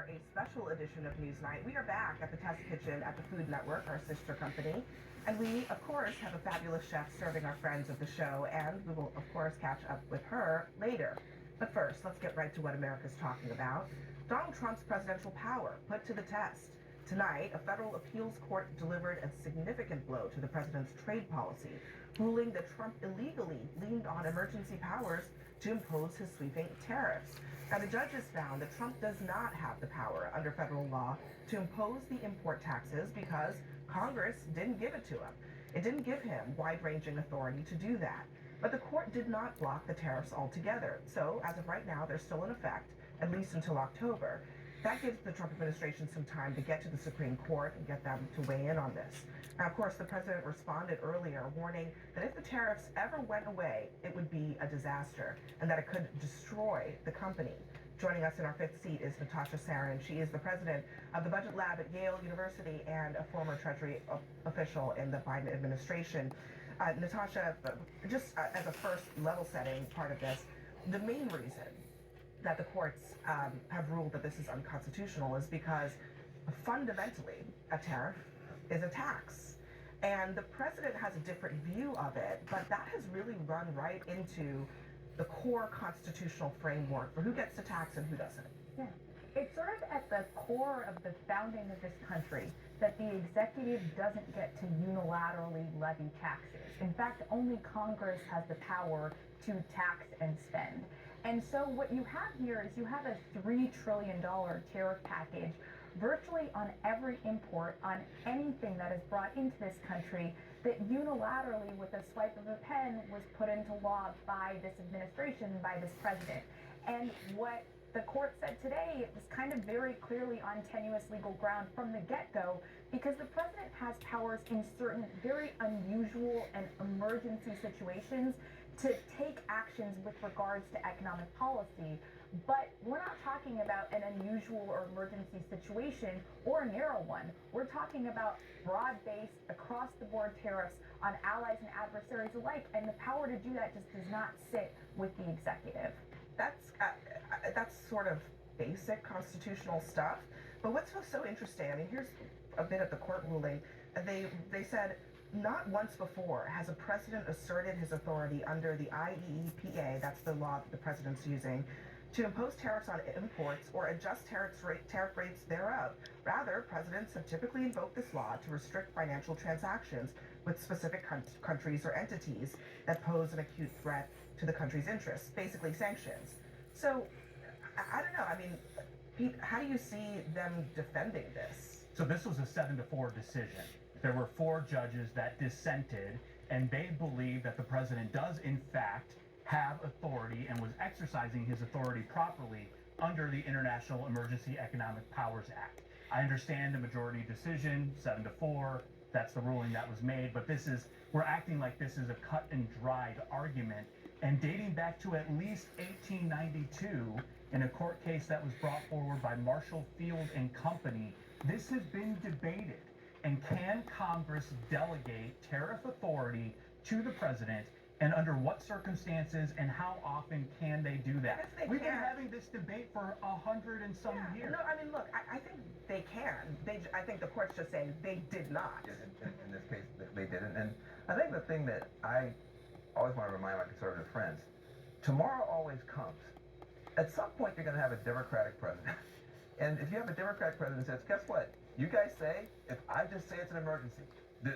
a special edition of Newsnight. We are back at the Test Kitchen at the Food Network, our sister company. And we, of course, have a fabulous chef serving our friends of the show, and we will, of course, catch up with her later. But first, let's get right to what America's talking about. Donald Trump's presidential power put to the test. Tonight, a federal appeals court delivered a significant blow to the president's trade policy, ruling that Trump illegally leaned on emergency powers to impose his sweeping tariffs. Now, the judges found that Trump does not have the power under federal law to impose the import taxes because Congress didn't give it to him. It didn't give him wide-ranging authority to do that. But the court did not block the tariffs altogether. So, as of right now, they're still in effect, at least until October. That gives the Trump administration some time to get to the Supreme Court and get them to weigh in on this. Now, of course, the president responded earlier, warning that if the tariffs ever went away, it would be a disaster and that it could destroy the company. Joining us in our fifth seat is Natasha Sarin. She is the president of the Budget Lab at Yale University and a former Treasury official in the Biden administration. Natasha, just as a first level setting part of this, the main reason that the courts have ruled that this is unconstitutional is because fundamentally a tariff is a tax. And the president has a different view of it, but that has really run right into the core constitutional framework for who gets to tax and who doesn't. Yeah. It's sort of at the core of the founding of this country that the executive doesn't get to unilaterally levy taxes. In fact, only Congress has the power to tax and spend. And so what you have here is you have a $3 trillion tariff package virtually on every import, on anything that is brought into this country, that unilaterally, with a swipe of a pen, was put into law by this administration, by this president. And what the court said today, it was kind of very clearly on tenuous legal ground from the get-go, because the president has powers in certain very unusual and emergency situations to take actions with regards to economic policy. But we're not talking about an unusual or emergency situation or a narrow one. We're talking about broad-based, across-the-board tariffs on allies and adversaries alike, and the power to do that just does not sit with the executive. That's sort of basic constitutional stuff. But what's so interesting, I mean, here's a bit of the court ruling. They said, not once before has a president asserted his authority under the IEEPA, that's the law that the president's using, to impose tariffs on imports or adjust tariff rates thereof. Rather, presidents have typically invoked this law to restrict financial transactions with specific countries or entities that pose an acute threat to the country's interests, basically sanctions. So, I don't know, I mean, Pete, how do you see them defending this? So this was a 7-4 decision. There were 4 judges that dissented, and they believe that the president does, in fact, have authority and was exercising his authority properly under the International Emergency Economic Powers Act. I understand the majority decision, 7-4, that's the ruling that was made, but we're acting like this is a cut and dried argument, and dating back to at least 1892 in a court case that was brought forward by Marshall Field and Company, this has been debated. And can Congress delegate tariff authority to the president, and under what circumstances, and how often can they do that? We've been having this debate for 100 and some years. No, I mean, look, I think they can. I think the court's just saying they did not. In this case, they didn't. And I think the thing that I always want to remind my conservative friends, tomorrow always comes. At some point, you're going to have a Democratic president. And if you have a Democratic president that says, guess what? You guys say, if I just say it's an emergency,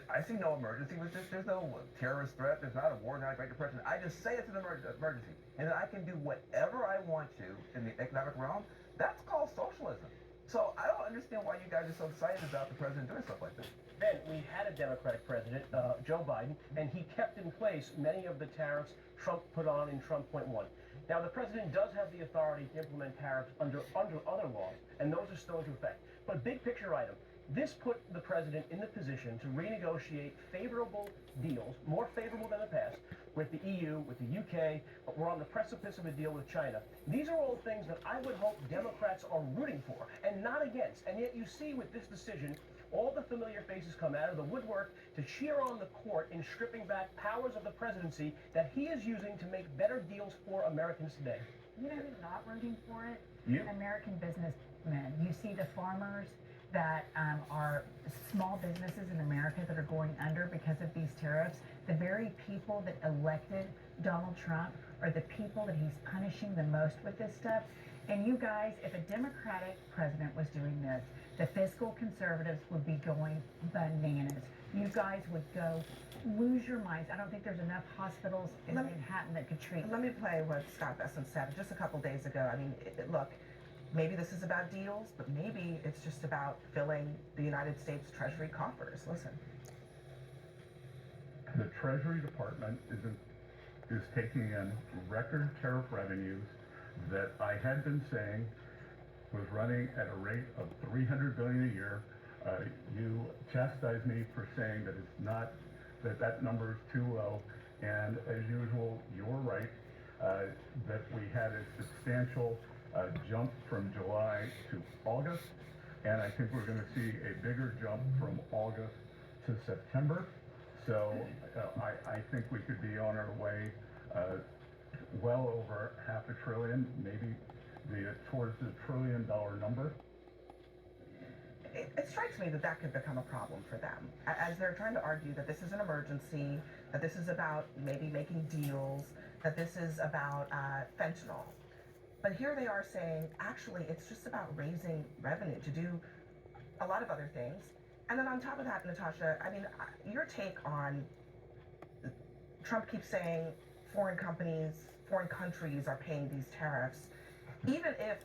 I see no emergency. There's no terrorist threat. There's not a war, not a Great Depression. I just say it's an emergency. And then I can do whatever I want to in the economic realm. That's called socialism. So I don't understand why you guys are so excited about the president doing stuff like this. Ben, we had a Democratic president, Joe Biden, and he kept in place many of the tariffs Trump put on in Trump Point 1. Now, the president does have the authority to implement tariffs under other laws, and those are still into effect. But big picture item, this put the president in the position to renegotiate favorable deals, more favorable than the past, with the EU, with the UK. But we're on the precipice of a deal with China. These are all things that I would hope Democrats are rooting for and not against. And yet you see with this decision, all the familiar faces come out of the woodwork to cheer on the court in stripping back powers of the presidency that he is using to make better deals for Americans today. You know who's not rooting for it? You? American business men. You see the farmers that are small businesses in America that are going under because of these tariffs. The very people that elected Donald Trump are the people that he's punishing the most with this stuff. And you guys, if a Democratic president was doing this, the fiscal conservatives would be going bananas. You guys would go lose your minds. I don't think there's enough hospitals in Manhattan that could treat. Let me play what Scott Besson said just a couple days ago. I mean, look, maybe this is about deals, but maybe it's just about filling the United States Treasury coffers. Listen. The Treasury Department is taking in record tariff revenues that I had been saying was running at a rate of $300 billion a year. You chastise me for saying that it's not, that number is too low, and as usual, you're right, that we had a substantial jump from July to August, and I think we're going to see a bigger jump from August to September. So I think we could be on our way well over $500 billion, maybe towards the $1 trillion number. It strikes me that that could become a problem for them, as they're trying to argue that this is an emergency, that this is about maybe making deals, that this is about fentanyl. But here they are saying, actually, it's just about raising revenue to do a lot of other things. And then on top of that, Natasha, I mean, your take on Trump keeps saying foreign countries are paying these tariffs, even if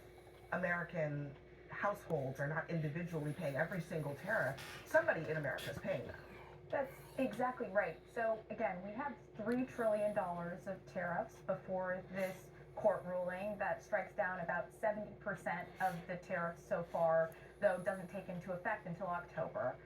American households are not individually paying every single tariff, somebody in America is paying them. That's exactly right. So again, we have $3 trillion of tariffs before this court ruling that strikes down about 70% of the tariffs so far, though doesn't take into effect until October.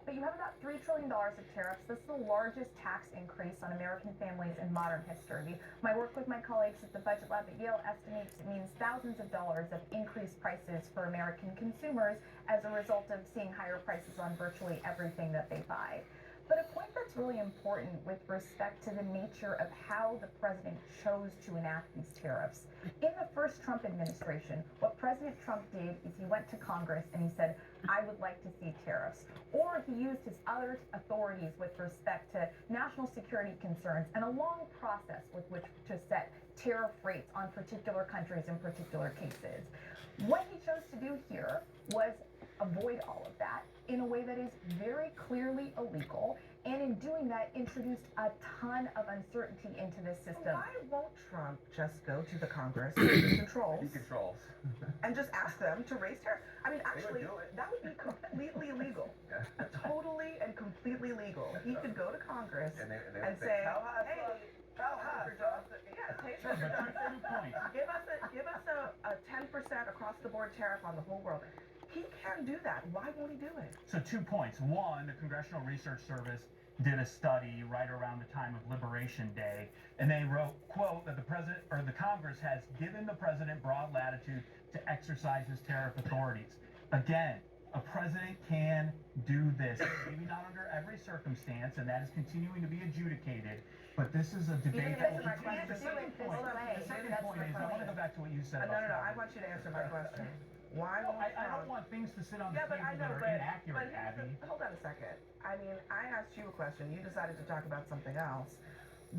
But you have about $3 trillion of tariffs. This is the largest tax increase on American families in modern history. My work with my colleagues at the Budget Lab at Yale estimates it means thousands of dollars of increased prices for American consumers as a result of seeing higher prices on virtually everything that they buy. But a point that's really important with respect to the nature of how the president chose to enact these tariffs. In the first Trump administration, what President Trump did is he went to Congress and he said, I would like to see tariffs. Or he used his other authorities with respect to national security concerns and a long process with which to set tariff rates on particular countries in particular cases. What he chose to do here was avoid all of that in a way that is very clearly illegal, and in doing that introduced a ton of uncertainty into this system. Why won't Trump just go to the Congress he controls and just ask them to raise tariffs? I mean, actually, that would be completely legal. Totally and completely legal. He could go to Congress and say, hey, Mr. Johnson, Mr. Johnson, give us a 10% across the board tariff on the whole world. He can do that. Why won't he do it? So 2 points. One, the Congressional Research Service did a study right around the time of Liberation Day, and they wrote, quote, that the president or the Congress has given the president broad latitude to exercise his tariff authorities. Again, a president can do this, maybe not under every circumstance, and that is continuing to be adjudicated. But this is a debate that will continue. The second point is, I want to go back to what you said. No, I want you to answer my question. Why won't I don't want things to sit on the table that are inaccurate, Abby. Hold on a second. I mean, I asked you a question. You decided to talk about something else.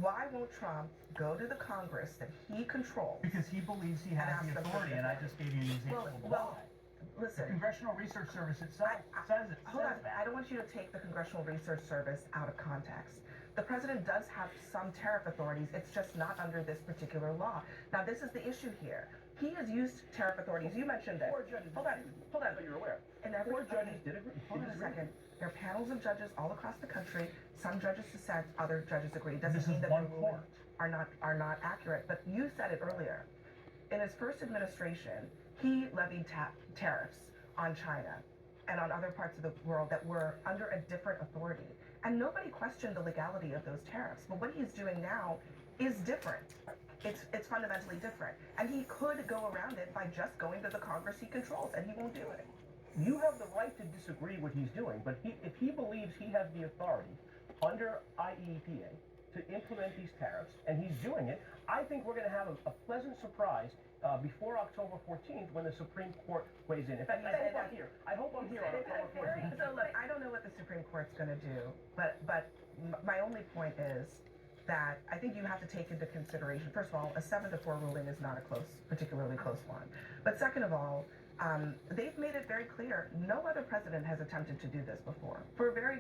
Why won't Trump go to the Congress that he controls? Because he believes he has the authority, and I just gave you an example of why. Listen. The Congressional Research Service itself says it. Hold on. I don't want you to take the Congressional Research Service out of context. The president does have some tariff authorities. It's just not under this particular law. Now, this is the issue here. He has used tariff authorities. You mentioned it. 4 judges. Hold on. But you're aware. And 4 judges did agree. Hold on a second. There are panels of judges all across the country. Some judges dissent, other judges agree. Doesn't mean that the rulings are not accurate. But you said it earlier. In his first administration, he levied tariffs on China and on other parts of the world that were under a different authority. And nobody questioned the legality of those tariffs. But what he's doing now is different. It's fundamentally different. And he could go around it by just going to the Congress he controls, and he won't do it. You have the right to disagree what he's doing, but if he believes he has the authority under IEEPA to implement these tariffs, and he's doing it, I think we're going to have a pleasant surprise before October 14th when the Supreme Court weighs in. In fact, I hope I'm here on October 14th. So look, I don't know what the Supreme Court's going to do, but my only point is that I think you have to take into consideration, first of all, a 7-4 ruling is not a particularly close one. But second of all, they've made it very clear no other president has attempted to do this before for a very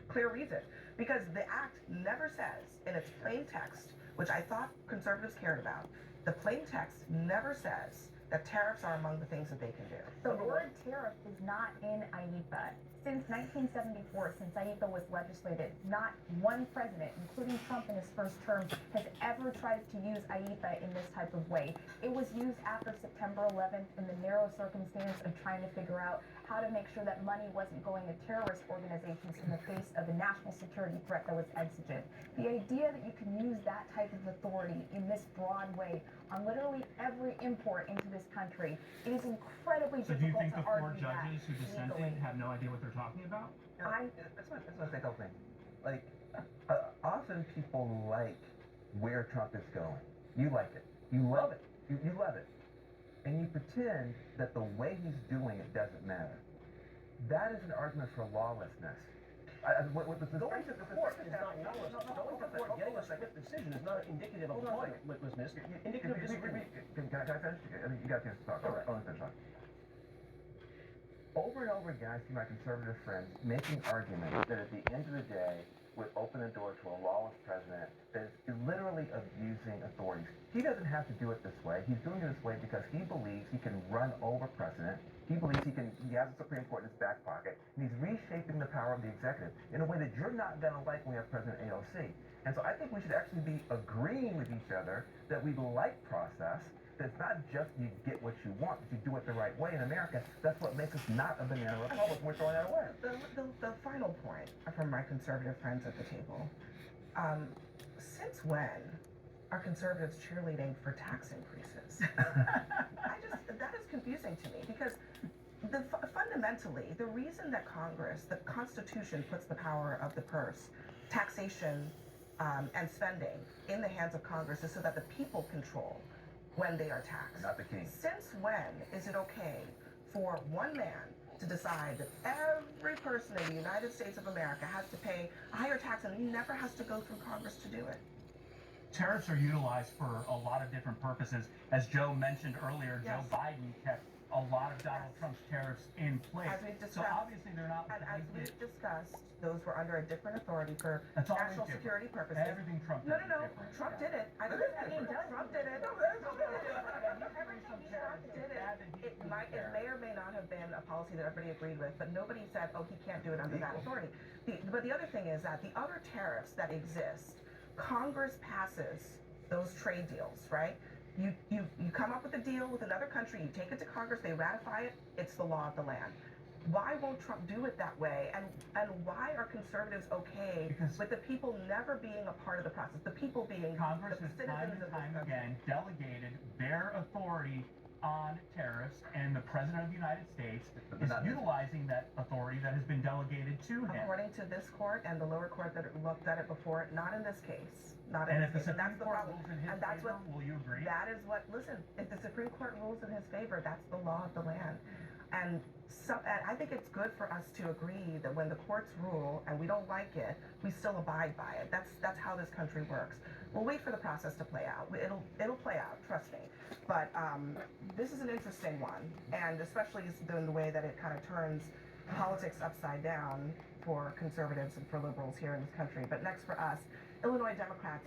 clear reason. Because the act never says in its plain text, which I thought conservatives cared about, the plain text never says that tariffs are among the things that they can do. The word tariff is not in IEPA. Since 1974, since IEPA was legislated, not one president, including Trump in his first term, has ever tried to use IEPA in this type of way. It was used after September 11th in the narrow circumstance of trying to figure out how to make sure that money wasn't going to terrorist organizations in the face of a national security threat that was exigent. The idea that you can use that type of authority in this broad way on literally every import into this country, it is incredibly So do you difficult think to the 4 argue judges who that dissented legally. have no idea what they're talking about? I just want to say a couple things. Like, often people like where Trump is going. You like it. You love it. You love it. And you pretend that the way he's doing it doesn't matter. That is an argument for lawlessness. Going to court is not lawless. Going to court, getting a split decision is not indicative of lawlessness. Indicative of disagreement. Can I finish? I mean, you got a chance to talk. Correct. I want to finish on. Over and over again, I see my conservative friends making arguments that at the end of the day would open the door to a lawless president that is literally abusing authorities. He doesn't have to do it this way. He's doing it this way because he believes he can run over precedent. He believes he has the Supreme Court in his back pocket, and he's reshaping the power of the executive in a way that you're not going to like when we have President AOC. And so I think we should actually be agreeing with each other that we like process, that it's not just you get what you want, but you do it the right way. In America, that's what makes us not a banana republic. We're throwing that away. The final point from my conservative friends at the table, since when are conservatives cheerleading for tax increases? That is confusing to me because fundamentally, the reason that Congress, the Constitution puts the power of the purse, taxation, and spending in the hands of Congress is so that the people control when they are taxed. Not the king. Since when is it okay for one man to decide that every person in the United States of America has to pay a higher tax and he never has to go through Congress to do it? Tariffs are utilized for a lot of different purposes. As Joe mentioned earlier, Yes. Joe Biden kept a lot of Donald Trump's tariffs in place. As we've So discussed, obviously they're not and as blanket. we've discussed, those were under a different authority for That's always national different. security purposes. Everything Trump No, did no, no. is different. Trump did it. I It think is Trump different. did it. No, Trump did it. It may or may not have been a policy that everybody agreed with, but nobody said, oh, he can't do it under that authority. But the other thing is that the other tariffs that exist, Congress passes those trade deals, right? You come up with a deal with another country, you take it to Congress, they ratify it, it's the law of the land. Why won't Trump do it that way? And why are conservatives okay with the people never being a part of the process? The people being Congress the has time citizens and of this time country. again delegated their authority on tariffs, and the President of the United States is utilizing that authority that has been delegated to him. According to this court and the lower court that looked at it before, not in this case. Not in And if this the case. And Supreme that's the Court problem. rules in his And that's favor, what will you agree? that is what, listen, if the Supreme Court rules in his favor, that's the law of the land. And I think it's good for us to agree that when the courts rule and we don't like it, we still abide by it. That's how this country works. We'll wait for the process to play out. It'll play out, trust me. But this is an interesting one, and especially in the way that it kind of turns politics upside down for conservatives and for liberals here in this country. But next for us, Illinois Democrats are